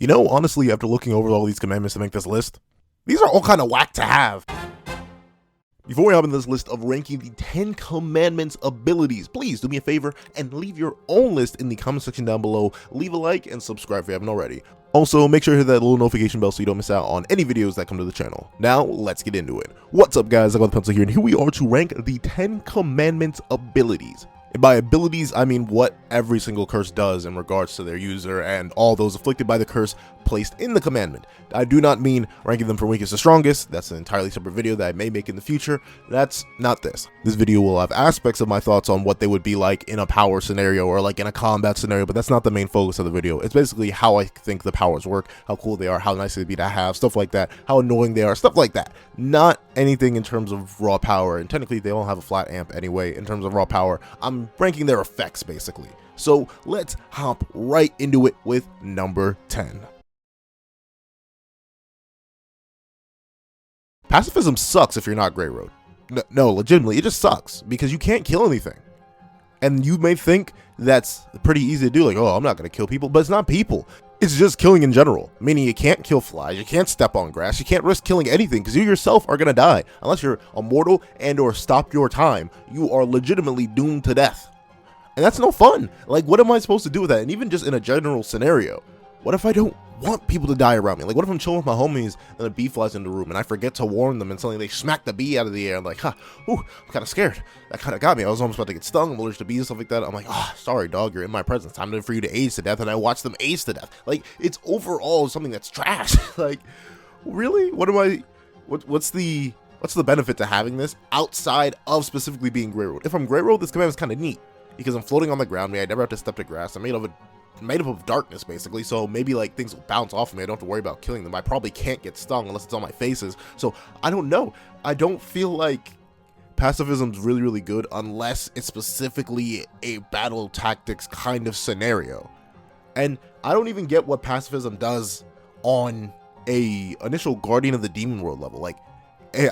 You know, honestly, after looking over all these commandments to make this list, these are all kind of whack to have. Before we hop in this list of ranking the 10 commandments abilities, please do me a favor and leave your own list in the comment section down below. Leave a like and subscribe if you haven't already. Also, make sure to hit that little notification bell so you don't miss out on any videos that come to the channel. Now, let's get into it. What's up, guys? I got the pencil here, and here we are to rank the 10 commandments abilities. And by abilities, I mean what every single curse does in regards to their user and all those afflicted by the curse placed in the commandment. I do not mean ranking them from weakest to strongest. That's an entirely separate video that I may make in the future. That's not this. This video will have aspects of my thoughts on what they would be like in a power scenario or like in a combat scenario, but that's not the main focus of the video. It's basically how I think the powers work, how cool they are, how nice they'd be to have, stuff like that, how annoying they are, stuff like that. Not anything in terms of raw power, and technically they don't have a flat amp anyway in terms of raw power. I'm ranking their effects basically. So let's hop right into it with number 10. Pacifism sucks if you're not Grey Road. No, legitimately, it just sucks because you can't kill anything. And you may think that's pretty easy to do, like, oh, I'm not going to kill people, but it's not people. It's just killing in general, meaning you can't kill flies, you can't step on grass, you can't risk killing anything because you yourself are going to die. Unless you're immortal and or stop your time, you are legitimately doomed to death. And that's no fun. Like, what am I supposed to do with that? And even just in a general scenario, what if I don't want people to die around me? Like, what if I'm chilling with my homies and a bee flies in the room and I forget to warn them and suddenly they smack the bee out of the air? I'm like, huh, ooh, I'm kind of scared. That kind of got me. I was almost about to get stung. I'm allergic to bees and stuff like that. I'm like, oh, sorry, dog, you're in my presence. Time for you to age to death. And I watch them age to death. Like, it's overall something that's trash. Like, really? What's the benefit to having this outside of specifically being Grey Road? If I'm Grey Road, this command is kind of neat because I'm floating on the ground. I never have to step to grass. I'm made up of darkness basically, so maybe like things will bounce off of me. I don't have to worry about killing them. I probably can't get stung unless it's on my faces, so I don't know. I don't feel like pacifism's really good unless it's specifically a battle tactics kind of scenario. And I don't even get what pacifism does on a initial Guardian of the Demon World level. Like,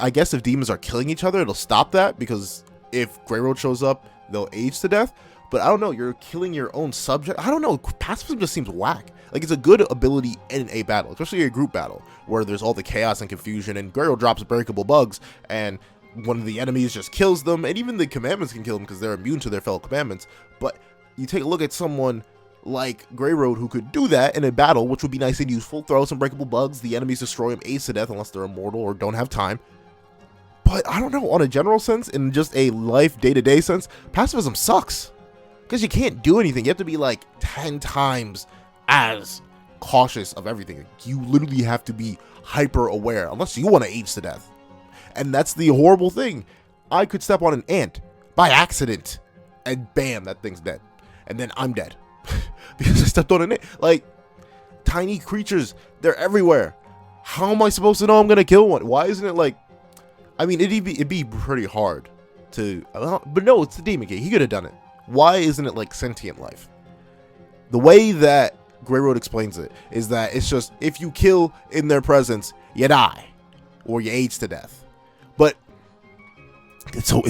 I guess if demons are killing each other, it'll stop that, because if Grey Road shows up, they'll age to death. But I don't know, you're killing your own subject. I don't know, pacifism just seems whack. Like, it's a good ability in a battle, especially a group battle, where there's all the chaos and confusion, and Grey Road drops breakable bugs, and one of the enemies just kills them, and even the commandments can kill them because they're immune to their fellow commandments. But you take a look at someone like Grey Road who could do that in a battle, which would be nice and useful, throw some breakable bugs, the enemies destroy them, ace to death unless they're immortal or don't have time. But I don't know, on a general sense, in just a life day-to-day sense, pacifism sucks. Because you can't do anything. You have to be like 10 times as cautious of everything. You literally have to be hyper aware unless you want to age to death. And that's the horrible thing. I could step on an ant by accident and bam, that thing's dead. And then I'm dead because I stepped on an ant. Like, tiny creatures, they're everywhere. How am I supposed to know I'm going to kill one? Why isn't it like, I mean, it'd be pretty hard to, but no, it's the Demon King. He could have done it. Why isn't it like sentient life? The way that Grey Road explains it is that it's just, if you kill in their presence, you die or you age to death. But it's not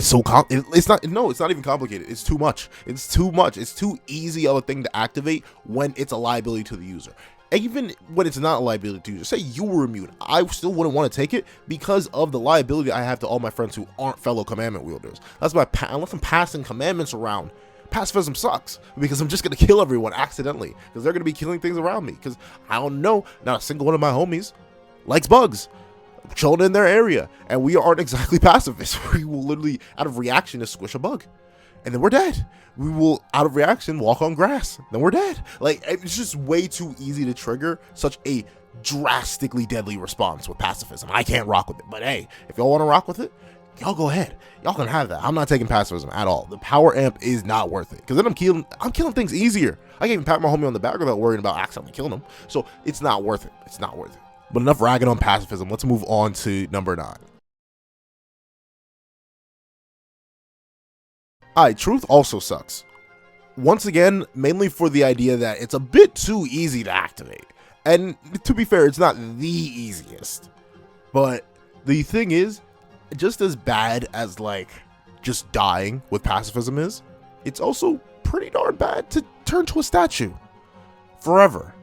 even complicated. It's too much. It's too easy of a thing to activate when it's a liability to the user. Even when it's not a liability to you, say you were immune, I still wouldn't want to take it because of the liability I have to all my friends who aren't fellow commandment wielders. That's why unless I'm passing commandments around, pacifism sucks because I'm just going to kill everyone accidentally because they're going to be killing things around me because I don't know, not a single one of my homies likes bugs chilling in their area, and we aren't exactly pacifists. We will literally, out of reaction, just squish a bug and then we're dead. We will, out of reaction, walk on grass, then we're dead. Like, it's just way too easy to trigger such a drastically deadly response with pacifism. I can't rock with it, but hey, if y'all want to rock with it, y'all go ahead. Y'all can have that. I'm not taking pacifism at all. The power amp is not worth it because then I'm killing things easier. I can even pat my homie on the back without worrying about accidentally killing him. So it's not worth it. It's not worth it. But enough ragging on pacifism. Let's move on to number 9. Alright, truth also sucks. Once again, mainly for the idea that it's a bit too easy to activate. And to be fair, it's not the easiest. But the thing is, just as bad as like just dying with pacifism is, it's also pretty darn bad to turn to a statue forever.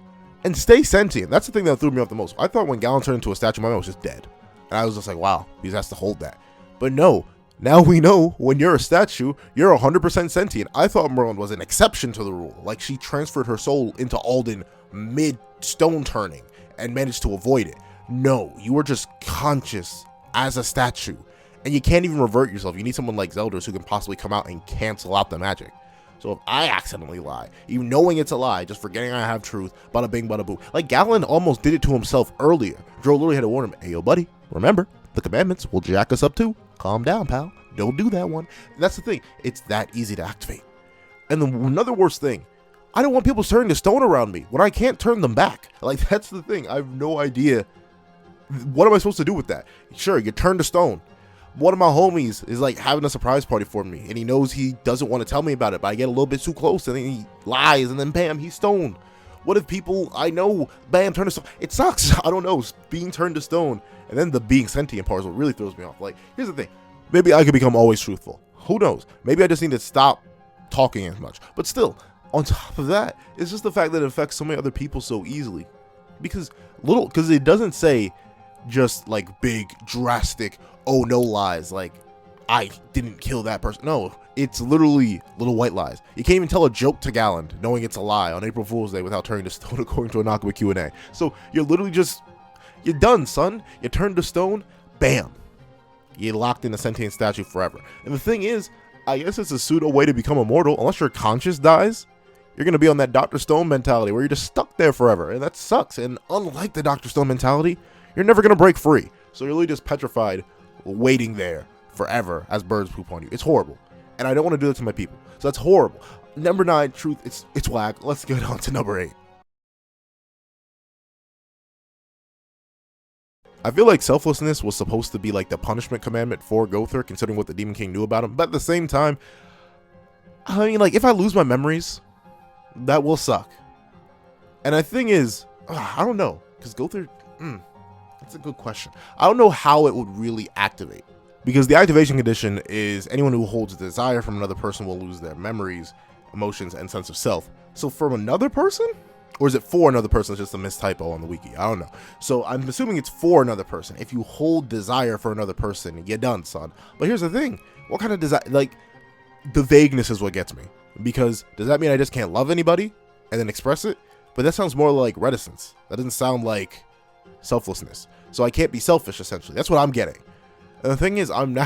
and stay sentient. That's the thing that threw me off the most. I thought when Gallon turned into a statue, my man was just dead. And I was just like, wow, he has to hold that. But no, now we know when you're a statue, you're 100% sentient. I thought Merlin was an exception to the rule. Like she transferred her soul into Alden mid-stone turning and managed to avoid it. No, you were just conscious as a statue. And you can't even revert yourself. You need someone like Zeldris who can possibly come out and cancel out the magic. So if I accidentally lie, even knowing it's a lie, just forgetting I have truth, bada bing, bada boo. Like Gallon almost did it to himself earlier. Dro literally had to warn him, hey, yo, buddy, remember, the commandments will jack us up too. Calm down, pal. Don't do that one. And that's the thing. It's that easy to activate. And then another worst thing, I don't want people turning to stone around me when I can't turn them back. Like, that's the thing. I have no idea. What am I supposed to do with that? Sure, you turn to stone. One of my homies is like having a surprise party for me, and he knows he doesn't want to tell me about it, but I get a little bit too close, and then he lies, and then bam, he's stoned. What if people I know, bam, turn to stone? It sucks. I don't know, being turned to stone, and then the being sentient part is what really throws me off. Like, here's the thing. Maybe I could become always truthful. Who knows? Maybe I just need to stop talking as much. But still, on top of that, it's just the fact that it affects so many other people so easily. Because it doesn't say just like big, drastic, oh no lies, like I didn't kill that person. No, it's literally little white lies. You can't even tell a joke to Galland knowing it's a lie on April Fool's Day without turning to stone, according to a Nakaba Q&A. So you're literally you're done, son. You turned to stone, bam. You're locked in a sentient statue forever. And the thing is, I guess it's a pseudo way to become immortal. Unless your conscience dies, you're going to be on that Dr. Stone mentality where you're just stuck there forever. And that sucks. And unlike the Dr. Stone mentality, you're never going to break free. So you're really just petrified, waiting there forever as birds poop on you. It's horrible. And I don't want to do that to my people. So that's horrible. Number 9, truth, it's whack. Let's get on to number 8. I feel like selflessness was supposed to be like the punishment commandment for Gowther, considering what the Demon King knew about him. But at the same time, I mean, like, if I lose my memories, that will suck. And the thing is, I don't know, because Gowther, that's a good question. I don't know how it would really activate. Because the activation condition is anyone who holds a desire from another person will lose their memories, emotions, and sense of self. So from another person? Or is it for another person? It's just a mistypo on the wiki. I don't know. So I'm assuming it's for another person. If you hold desire for another person, you're done, son. But here's the thing. What kind of desire? Like, the vagueness is what gets me. Because does that mean I just can't love anybody and then express it? But that sounds more like reticence. That doesn't sound like selflessness. So I can't be selfish, essentially. That's what I'm getting. And the thing is, I'm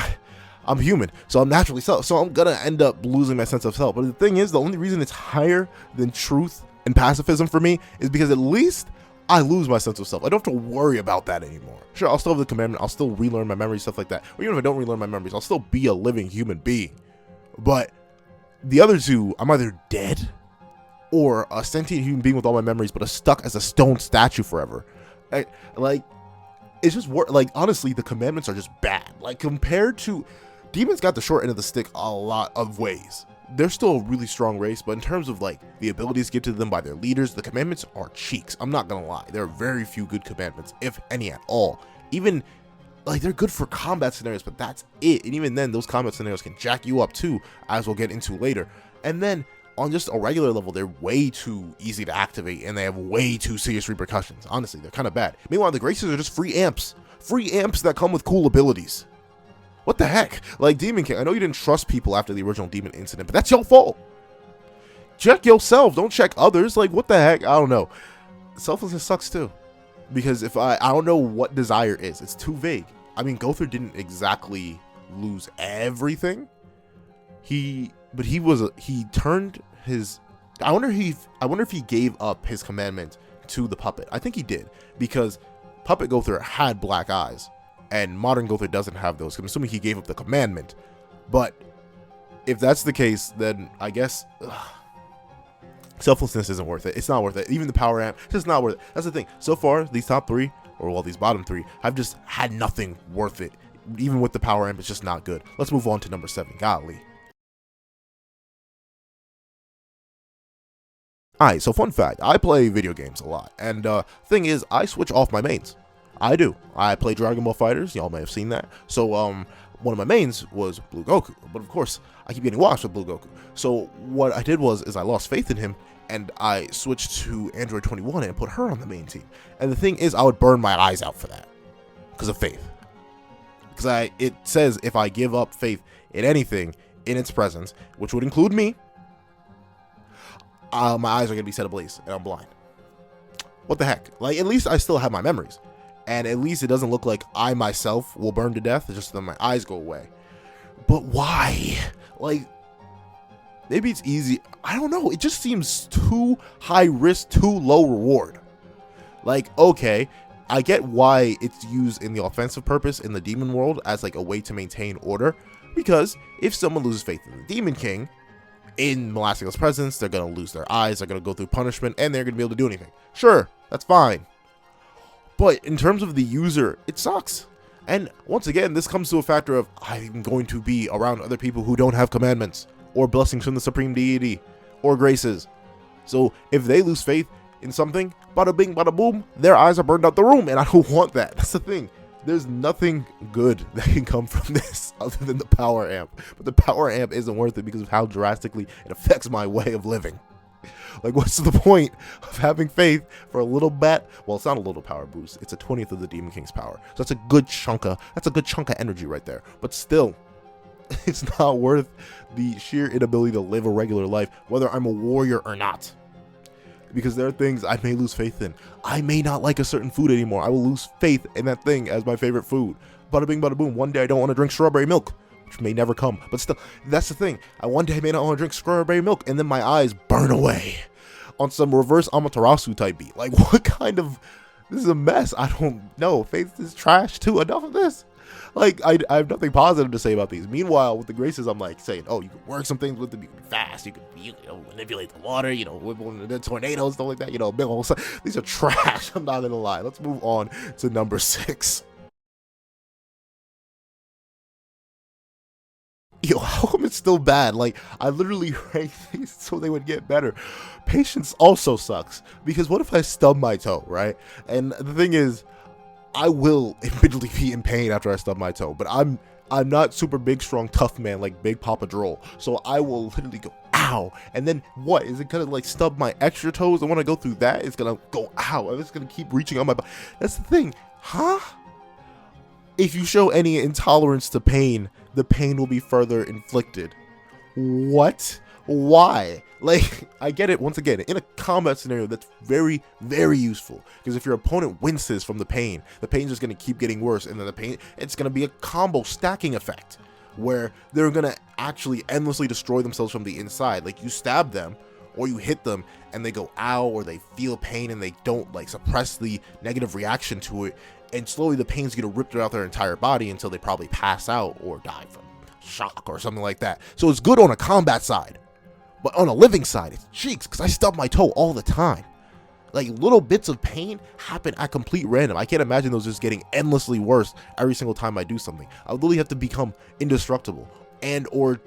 human. So I'm naturally self. So I'm going to end up losing my sense of self. But the thing is, the only reason it's higher than truth and pacifism for me is because at least I lose my sense of self. I don't have to worry about that anymore. Sure, I'll still have the commandment. I'll still relearn my memories, stuff like that. Or even if I don't relearn my memories, I'll still be a living human being. But the other two, I'm either dead or a sentient human being with all my memories, but stuck as a stone statue forever. It's just like, honestly, the commandments are just bad. Like, compared to demons, got the short end of the stick a lot of ways. They're still a really strong race, but in terms of like the abilities given to them by their leaders, the commandments are cheeks. I'm not gonna lie. There are very few good commandments, if any at all. Even like, they're good for combat scenarios, but that's it. And even then, those combat scenarios can jack you up too, as we'll get into later. And then on just a regular level, they're way too easy to activate, and they have way too serious repercussions. Honestly, they're kind of bad. Meanwhile, the graces are just free amps that come with cool abilities. What the heck? Like, Demon King, I know you didn't trust people after the original demon incident, but that's your fault. Check yourself, don't check others. Like, what the heck? I don't know. Selflessness sucks too. Because if I don't know what desire is. It's too vague. I mean, Gowther didn't exactly lose everything. He turned his, I wonder if he gave up his commandment to the puppet. I think he did, because Puppet Gowther had black eyes. And modern Gowther doesn't have those. I'm assuming he gave up the commandment. But if that's the case, then I guess selflessness isn't worth it. It's not worth it. Even the power amp, it's just not worth it. That's the thing. So far, these top 3, or well, these bottom 3, I've just had nothing worth it. Even with the power amp, it's just not good. Let's move on to number 7. Golly. Alright, so fun fact. I play video games a lot. And thing is, I switch off my mains. I do. I play Dragon Ball FighterZ. Y'all may have seen that. So, one of my mains was Blue Goku. But of course, I keep getting washed with Blue Goku. So what I did was I lost faith in him, and I switched to Android 21 and put her on the main team. And the thing is, I would burn my eyes out for that because of faith. Because it says if I give up faith in anything in its presence, which would include me, my eyes are going to be set ablaze and I'm blind. What the heck? Like, at least I still have my memories. And at least it doesn't look like I myself will burn to death. It's just that my eyes go away. But why? Like, maybe it's easy. I don't know. It just seems too high risk, too low reward. Like, okay, I get why it's used in the offensive purpose in the demon world as like a way to maintain order. Because if someone loses faith in the Demon King, in Melastiel's presence, they're going to lose their eyes, they're going to go through punishment, and they're going to be able to do anything. Sure, that's fine. But in terms of the user, it sucks. And once again, this comes to a factor of I'm going to be around other people who don't have commandments, or blessings from the supreme deity, or graces. So if they lose faith in something, bada bing, bada boom, their eyes are burned out the room, and I don't want that. That's the thing. There's nothing good that can come from this other than the power amp. But the power amp isn't worth it because of how drastically it affects my way of living. Like, what's the point of having faith for a little bit? Well, it's not a little power boost. It's a 20th of the Demon King's power. So that's a good chunk of energy right there. But still, it's not worth the sheer inability to live a regular life, whether I'm a warrior or not. Because there are things I may lose faith in. I may not like a certain food anymore. I will lose faith in that thing as my favorite food. Bada bing, bada boom. One day I don't want to drink strawberry milk, which may never come. But still, that's the thing. One day I may not want to drink strawberry milk, and then my eyes burn away on some reverse Amaterasu type beat. Like, what kind of... This is a mess. I don't know. Faith is trash too. Enough of this. Like, I have nothing positive to say about these. Meanwhile, with the graces, I'm like saying, oh, you can work some things with them. You can fast. You can manipulate the water. Whip on the tornadoes, stuff like that. These are trash. I'm not gonna lie. Let's move on to number 6. Yo, how come it's still bad? Like, I literally ranked these so they would get better. Patience also sucks because what if I stub my toe, right? And the thing is, I will admittedly be in pain after I stub my toe, but I'm not super big, strong, tough man like Big Papa Droll. So I will literally go, ow. And then what? Is it gonna like stub my extra toes? And when I go through that, it's gonna go, ow. And it's gonna keep reaching on my body. That's the thing. Huh? If you show any intolerance to pain, the pain will be further inflicted. What? Why? Like, I get it, once again, in a combat scenario, that's very, very useful. Because if your opponent winces from the pain is just going to keep getting worse. And then the pain, it's going to be a combo stacking effect. Where they're going to actually endlessly destroy themselves from the inside. Like, you stab them, or you hit them, and they go, ow, or they feel pain, and they don't, like, suppress the negative reaction to it. And slowly the pain's going to rip throughout their entire body until they probably pass out or die from shock or something like that. So it's good on a combat side. But on a living side, it's cheeks, because I stub my toe all the time. Like, little bits of pain happen at complete random. I can't imagine those just getting endlessly worse every single time I do something. I would literally have to become indestructible. And, or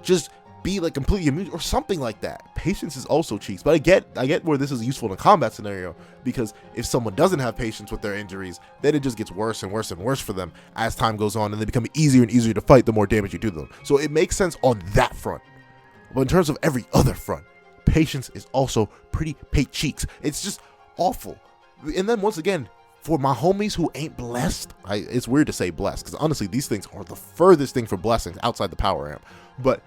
just be, like, completely immune, or something like that. Patience is also cheeks. But I get where this is useful in a combat scenario, because if someone doesn't have patience with their injuries, then it just gets worse and worse and worse for them as time goes on, and they become easier and easier to fight the more damage you do to them. So it makes sense on that front. But in terms of every other front, patience is also pretty cheeks. It's just awful. And then once again, for my homies who ain't blessed, it's weird to say blessed, because honestly, these things are the furthest thing from blessings outside the power amp. But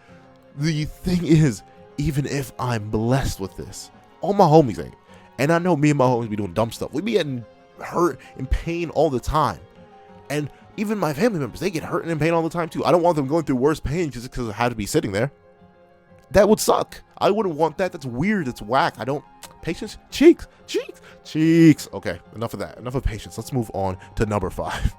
the thing is, even if I'm blessed with this, all my homies ain't. And I know me and my homies be doing dumb stuff. We be getting hurt and pain all the time. And even my family members, they get hurt and in pain all the time too. I don't want them going through worse pain just because I had to be sitting there. That would suck. I wouldn't want that. That's weird. It's whack. I don't... Patience? Cheeks. Okay, enough of that. Enough of patience. Let's move on to number 5.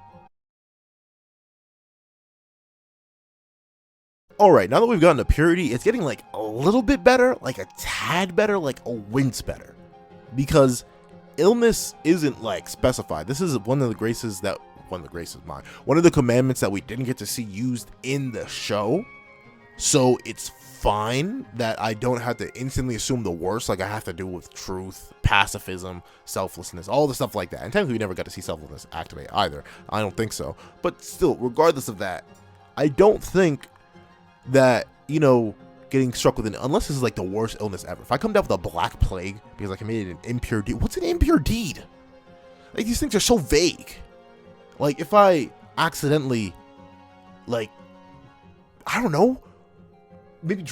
Alright, now that we've gotten to purity, it's getting like a little bit better, like a tad better, like a wince better. Because illness isn't like specified. This is one of the graces that... One of the commandments that we didn't get to see used in the show. So it's fine that I don't have to instantly assume the worst, like I have to do with truth, pacifism, selflessness, all the stuff like that. And technically we never got to see selflessness activate either. I don't think so. But still, regardless of that, I don't think that, getting struck with unless this is like the worst illness ever. If I come down with a black plague because I committed an impure deed, what's an impure deed? Like, these things are so vague. Like, if I accidentally, like, I don't know, maybe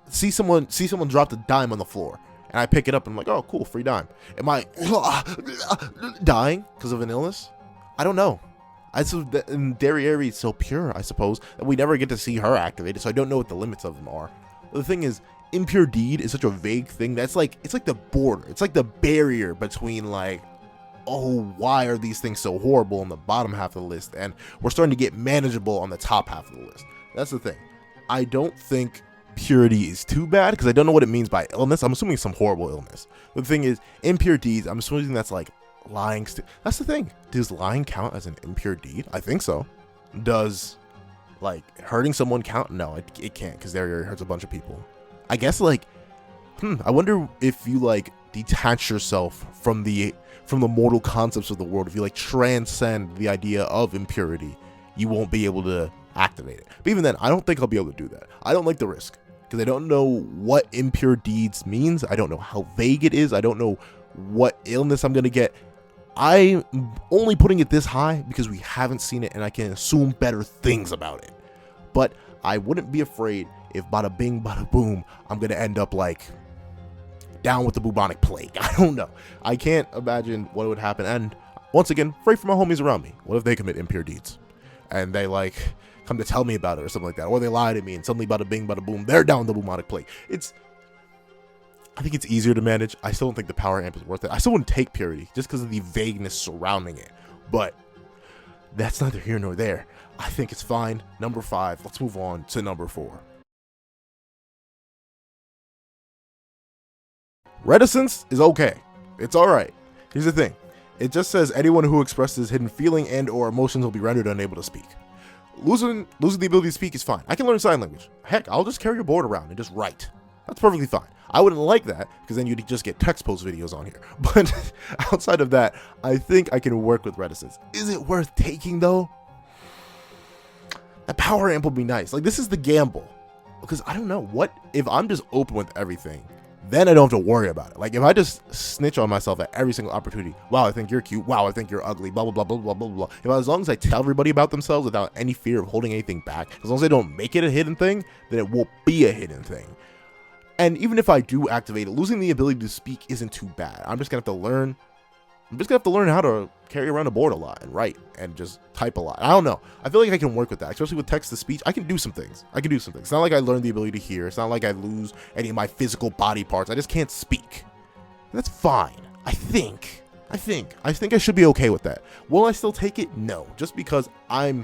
see someone drop the dime on the floor, and I pick it up and I'm like, oh, cool, free dime. Am I dying because of an illness? I don't know. And Derriere is so pure, I suppose, that we never get to see her activated, so I don't know what the limits of them are. The thing is, impure deed is such a vague thing that's like, it's like the border, it's like the barrier between like, oh, why are these things so horrible on the bottom half of the list, and we're starting to get manageable on the top half of the list. That's the thing. I don't think purity is too bad because I don't know what it means by illness. I'm assuming some horrible illness. But the thing is, impure deeds, I'm assuming that's like lying. That's the thing. Does lying count as an impure deed? I think so. Does like hurting someone count? No, it can't, because there hurts a bunch of people. I guess like, I wonder if you like detach yourself from the mortal concepts of the world, if you like transcend the idea of impurity, you won't be able to activate it. But even then, I don't think I'll be able to do that. I don't like the risk because I don't know what impure deeds means. I don't know how vague it is. I don't know what illness I'm going to get. I'm only putting it this high because we haven't seen it and I can assume better things about it. But I wouldn't be afraid if bada bing, bada boom, I'm going to end up like down with the bubonic plague. I don't know. I can't imagine what would happen. And once again, afraid for my homies around me. What if they commit impure deeds and they like come to tell me about it or something like that, or they lie to me and suddenly bada bing, bada boom, they're down with the bubonic plague. I think it's easier to manage. I still don't think the power amp is worth it. I still wouldn't take purity just because of the vagueness surrounding it, but that's neither here nor there. I think it's fine. Number 5. Let's move on to number 4. Reticence is okay. It's alright. Here's the thing. It just says anyone who expresses hidden feeling and or emotions will be rendered unable to speak. Losing the ability to speak is fine. I can learn sign language. Heck, I'll just carry a board around and just write. That's perfectly fine. I wouldn't like that because then you'd just get text post videos on here. But outside of that, I think I can work with reticence. Is it worth taking though? That power amp would be nice. Like, this is the gamble. Because I don't know, what if I'm just open with everything? Then I don't have to worry about it. Like, if I just snitch on myself at every single opportunity, wow, I think you're cute, wow, I think you're ugly, blah, blah, blah, blah, blah, blah, blah. If as long as I tell everybody about themselves without any fear of holding anything back, as long as I don't make it a hidden thing, then it won't be a hidden thing. And even if I do activate it, losing the ability to speak isn't too bad. I'm just gonna have to learn how to carry around a board a lot and write and just type a lot. I don't know. I feel like I can work with that, especially with text to speech. I can do some things. It's not like I learned the ability to hear. It's not like I lose any of my physical body parts. I just can't speak. That's fine. I think I should be okay with that. Will I still take it? No, just because I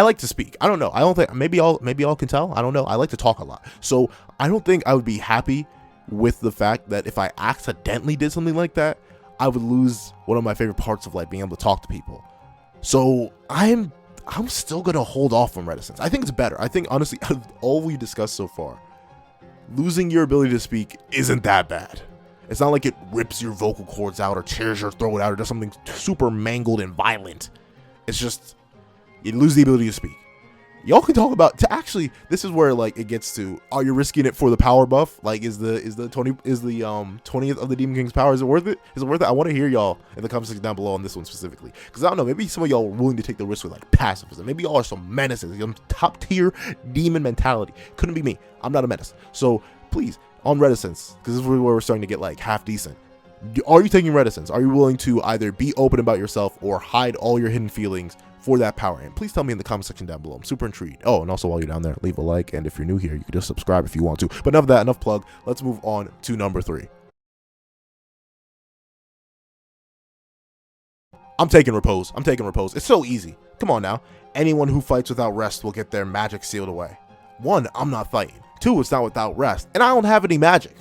like to speak. I don't know. I don't think, maybe y'all can tell. I don't know. I like to talk a lot. So I don't think I would be happy with the fact that if I accidentally did something like that, I would lose one of my favorite parts of like being able to talk to people. So I'm still gonna hold off on reticence. I think it's better. I think honestly, out of all we discussed so far, losing your ability to speak isn't that bad. It's not like it rips your vocal cords out or tears your throat out or does something super mangled and violent. It's just you lose the ability to speak. Y'all can talk about actually, this is where like it gets to, are you risking it for the power buff? Like, is the 20th of the Demon King's power, is it worth it? I want to hear y'all in the comment section down below on this one specifically, because I don't know, maybe some of y'all are willing to take the risk with like pacifism. Maybe y'all are some menaces, some top tier demon mentality. Couldn't be me. I'm not a menace. So please, on reticence, because this is where we're starting to get like half decent. Are you taking reticence? Are you willing to either be open about yourself or hide all your hidden feelings for that power? And please tell me in the comment section down below. I'm super intrigued. Oh, and also while you're down there, leave a like, and if you're new here, you can just subscribe if you want to. But enough of that, enough plug. Let's move on to number 3. I'm taking Repose. It's so easy. Come on now. Anyone who fights without rest will get their magic sealed away. 1, I'm not fighting. 2, it's not without rest, and I don't have any magic.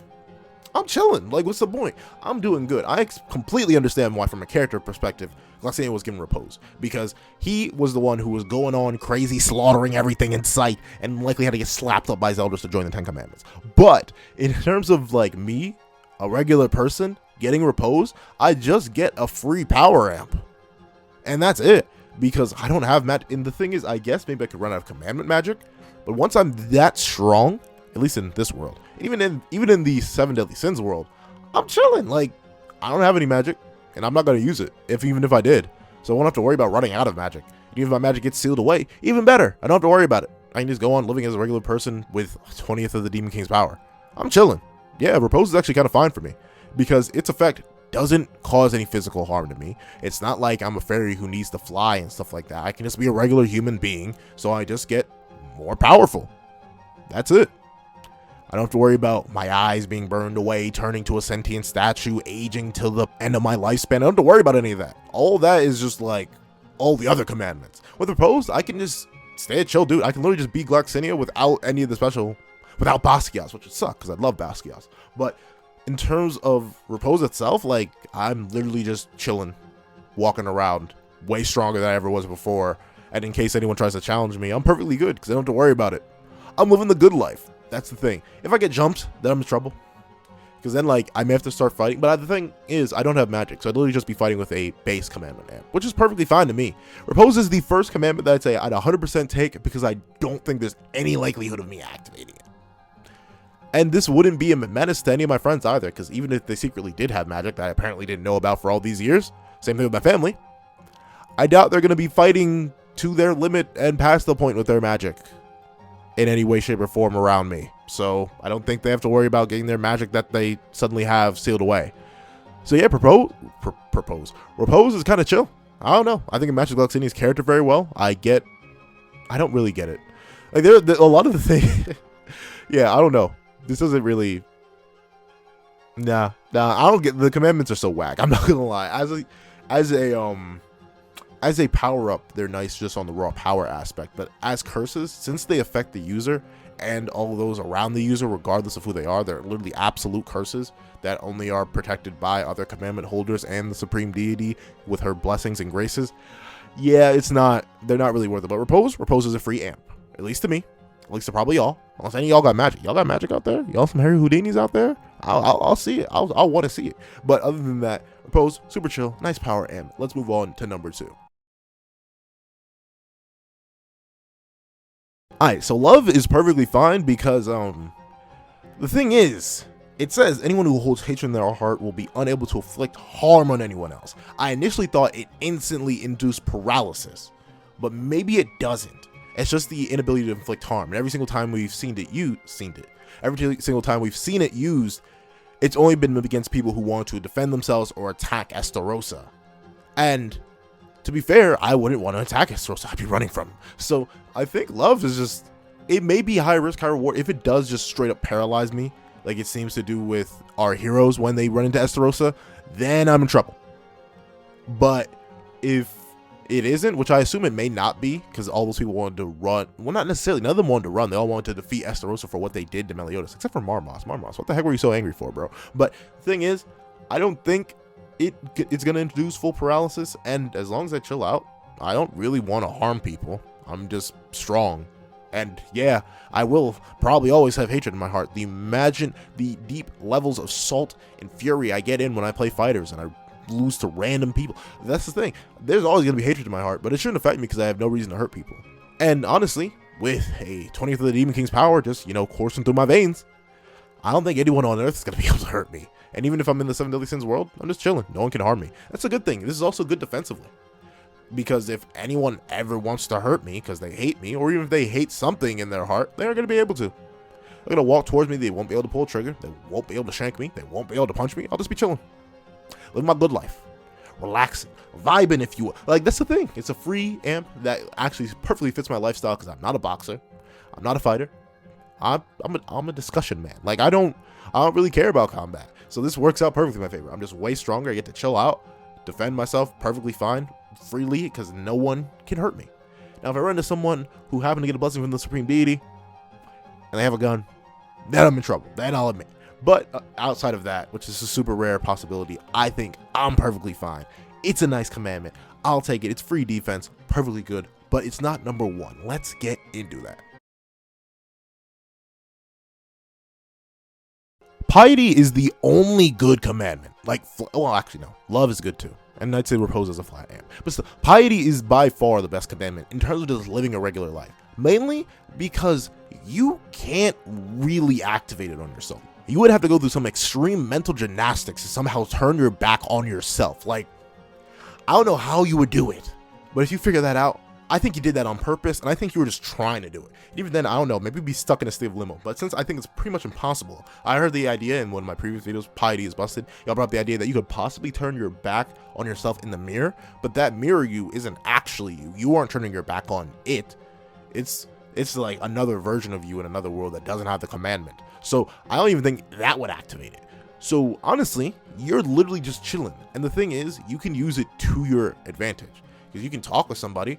I'm chilling. Like, what's the point? I'm doing good. I completely understand why, from a character perspective, Glacier was given Repose, because he was the one who was going on crazy, slaughtering everything in sight, and likely had to get slapped up by his elders to join the 10 Commandments. But in terms of like me, a regular person getting Repose, I just get a free power amp, and that's it, because I don't have magic. And the thing is, I guess maybe I could run out of commandment magic, But once I'm that strong, at least in this world, even in the 7 deadly sins world, I'm chilling. Like, I don't have any magic, and I'm not going to use it, even if I did. So I won't have to worry about running out of magic. And even if my magic gets sealed away, even better. I don't have to worry about it. I can just go on living as a regular person with 20th of the Demon King's power. I'm chilling. Yeah, Repose is actually kind of fine for me, because its effect doesn't cause any physical harm to me. It's not like I'm a fairy who needs to fly and stuff like that. I can just be a regular human being, so I just get more powerful. That's it. I don't have to worry about my eyes being burned away, turning to a sentient statue, aging till the end of my lifespan. I don't have to worry about any of that. All that is just like all the other commandments. With Repose, I can just stay a chill dude. I can literally just be Gloxinia without any of the special, without Basquiat, which would suck because I love Basquiat. But in terms of Repose itself, like, I'm literally just chilling, walking around, way stronger than I ever was before. And in case anyone tries to challenge me, I'm perfectly good because I don't have to worry about it. I'm living the good life. That's the thing. If I get jumped, then I'm in trouble. Because then, like, I may have to start fighting. But the thing is, I don't have magic. So I'd literally just be fighting with a base commandment amp, which is perfectly fine to me. Repose is the first commandment that I'd say I'd 100% take, because I don't think there's any likelihood of me activating it. And this wouldn't be a menace to any of my friends either, because even if they secretly did have magic that I apparently didn't know about for all these years, same thing with my family, I doubt they're going to be fighting to their limit and past the point with their magic in any way, shape, or form around me. So I don't think they have to worry about getting their magic that they suddenly have sealed away. So yeah, Repose is kind of chill. I don't know. I think it matches Gloxinia's character very well. I don't really get it. Like, there a lot of the thing. Yeah, I don't know. This doesn't really. Nah. I don't get, the commandments are so whack. I'm not gonna lie. As a power up, they're nice just on the raw power aspect. But as curses, since they affect the user and all of those around the user, regardless of who they are, they're literally absolute curses that only are protected by other commandment holders and the supreme deity with her blessings and graces. Yeah, they're not really worth it. But Repose is a free amp, at least to me. At least to probably y'all. Unless any of y'all got magic. Y'all got magic out there? Y'all some Harry Houdinis out there? I'll see it. I'll want to see it. But other than that, Repose, super chill, nice power amp. Let's move on to number 2. Alright, so love is perfectly fine because, the thing is, it says anyone who holds hatred in their heart will be unable to inflict harm on anyone else. I initially thought it instantly induced paralysis, but maybe it doesn't. It's just the inability to inflict harm. And every single time we've seen it, every single time we've seen it used, it's only been against people who want to defend themselves or attack Estarossa. And to be fair, I wouldn't want to attack Estarossa. I'd be running from him. So I think love is just, it may be high risk, high reward. If it does just straight up paralyze me, like it seems to do with our heroes when they run into Estarossa, then I'm in trouble. But if it isn't, which I assume it may not be, because all those people wanted to run. Well, not necessarily. None of them wanted to run. They all wanted to defeat Estarossa for what they did to Meliodas, except for Marmos. What the heck were you so angry for, bro? But the thing is, I don't think it's going to introduce full paralysis. And as long as I chill out, I don't really want to harm people. I'm just strong. And yeah, I will probably always have hatred in my heart. Imagine the deep levels of salt and fury I get in when I play fighters and I lose to random people. That's the thing. There's always going to be hatred in my heart, but it shouldn't affect me because I have no reason to hurt people. And honestly, with a 20th of the Demon King's power just, coursing through my veins, I don't think anyone on earth is going to be able to hurt me. And even if I'm in the 7 deadly sins world, I'm just chilling. No one can harm me. That's a good thing. This is also good defensively. Because if anyone ever wants to hurt me because they hate me, or even if they hate something in their heart, they're going to be able to. They're going to walk towards me. They won't be able to pull a trigger. They won't be able to shank me. They won't be able to punch me. I'll just be chilling. Living my good life. Relaxing. Vibing, if you will. Like, that's the thing. It's a free amp that actually perfectly fits my lifestyle because I'm not a boxer. I'm not a fighter. I'm a discussion man. Like, I don't really care about combat. So this works out perfectly in my favor. I'm just way stronger. I get to chill out, defend myself perfectly fine, freely, because no one can hurt me. Now, if I run into someone who happened to get a blessing from the supreme deity, and they have a gun, then I'm in trouble. Then I'll admit. But outside of that, which is a super rare possibility, I think I'm perfectly fine. It's a nice commandment. I'll take it. It's free defense. Perfectly good. But it's not number 1. Let's get into that. Piety is the only good commandment. Well, actually, no. Love is good too. And I'd say Repose is a flat amp. But still, Piety is by far the best commandment in terms of just living a regular life. Mainly because you can't really activate it on yourself. You would have to go through some extreme mental gymnastics to somehow turn your back on yourself. Like, I don't know how you would do it, but if you figure that out, I think you did that on purpose, and I think you were just trying to do it. Even then, I don't know, maybe be stuck in a state of limbo. But since I think it's pretty much impossible, I heard the idea in one of my previous videos, Piety is Busted. Y'all brought up the idea that you could possibly turn your back on yourself in the mirror, but that mirror you isn't actually you. You aren't turning your back on it. It's like another version of you in another world that doesn't have the commandment. So I don't even think that would activate it. So honestly, you're literally just chilling. And the thing is, you can use it to your advantage, because you can talk with somebody,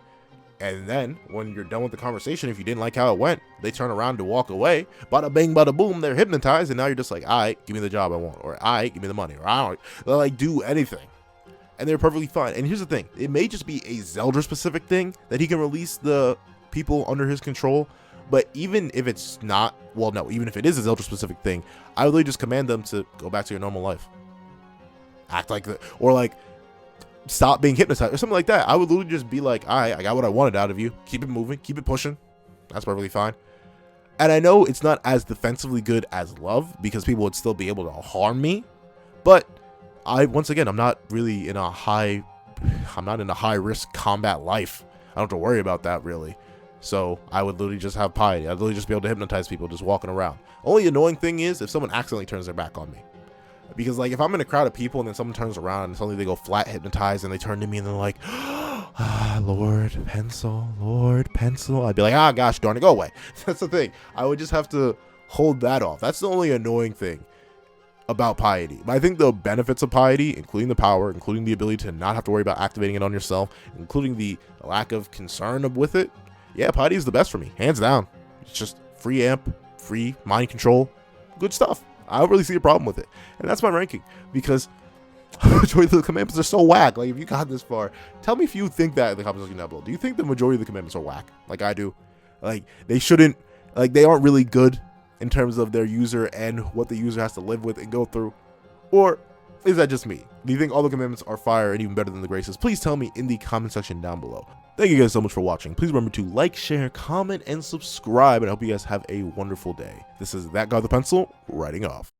and then when you're done with the conversation, if you didn't like how it went, they turn around to walk away. Bada bang, bada boom, they're hypnotized, and now you're just like, all right, give me the job I want, or all right, give me the money, or I don't. They'll like do anything, and they're perfectly fine. And here's the thing: it may just be a Zelda specific thing that he can release the people under his control. But even if it's not, well, no, even if it is a Zelda specific thing, I would really just command them to go back to your normal life, act like that, or like stop being hypnotized or something like that. I would literally just be like, all right, I got what I wanted out of you. Keep it moving, keep it pushing. That's perfectly fine. And I know it's not as defensively good as love, because people would still be able to harm me. But once again, I'm not in a high risk combat life. I don't have to worry about that really. So I would literally just have piety. I'd literally just be able to hypnotize people just walking around. Only annoying thing is if someone accidentally turns their back on me. Because like if I'm in a crowd of people and then someone turns around and suddenly they go flat hypnotized and they turn to me and they're like, Lord pencil, I'd be like, gosh darn it, go away. That's the thing. I would just have to hold that off. That's the only annoying thing about piety. But I think the benefits of piety, including the power, including the ability to not have to worry about activating it on yourself, including the lack of concern with it, yeah, piety is the best for me, hands down. It's just free amp, free mind control, good stuff. I don't really see a problem with it. And that's my ranking, because majority of the commandments are so whack. Like, if you got this far, tell me if you think that in the comments section down below. Do you think the majority of the commandments are whack? Like I do. Like, they shouldn't, like, they aren't really good in terms of their user and what the user has to live with and go through? Or is that just me? Do you think all the commandments are fire and even better than the graces? Please tell me in the comment section down below. Thank you guys so much for watching. Please remember to like, share, comment, and subscribe, and I hope you guys have a wonderful day. This is That Guy with the Pencil, writing off.